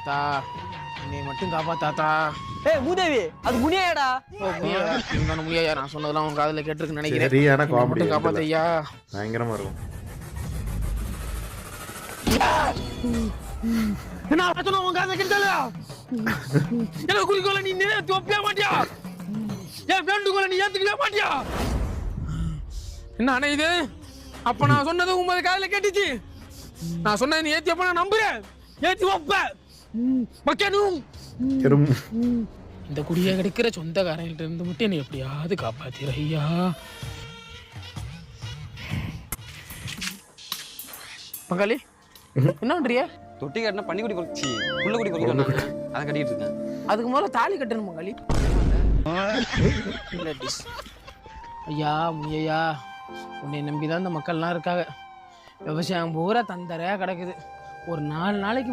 தாத்தா என்னை மட்டும் காப்பாத்தாத்தா. ஏய் மூதேவி, அது முனியாடா. இருந்தாலும் முடியா, நான் சொன்னதெல்லாம் உங்க காதுல கேட்டிருக்குன்னு நினைக்கிறேன். சரியான காமெடி மட்டும் காப்பாத்தையா. பயங்கரமா இருக்கும். என்ன சொன்ன உங்க காதுல கேட்டால? என்ன குறிக்கோள நீ நிறைவேற்றி வைப்பே மாட்டியா? என் வேண்டுகோளை நீ ஏத்துக்கவே மாட்டியா? என்ன அண்ணா இது? அப்ப நான் சொன்னது உங்க காதுல கேட்டுச்சு. நான் சொன்னது நீ ஏத்தி அப்ப நான் நம்புறேன். ஏத்தி வைப்பேன். மக்களும் இந்த குடிய கிடைக்கிற சொந்தக்காரங்கள்ட்ட இருந்து மட்டும் என்னை எப்படியாவது காப்பாத்திர ஐயா. பங்காளி என்ன பண்றிய? தொட்டி கட்டினா பன்னிக்குடி கொச்சி புள்ளக்குடி கொல்ல சொன்னாங்க, அதை கட்டிட்டு இருக்கேன். அதுக்கு முதல்ல தாலி கட்டணும் பங்காளி. ஐயா முனியா, உன்னை நம்பிதான் இந்த மக்கள்லாம் இருக்காங்க. விவசாயம் பூரா தந்தரையா கிடக்குது. ஒரு 4 நாளைக்கு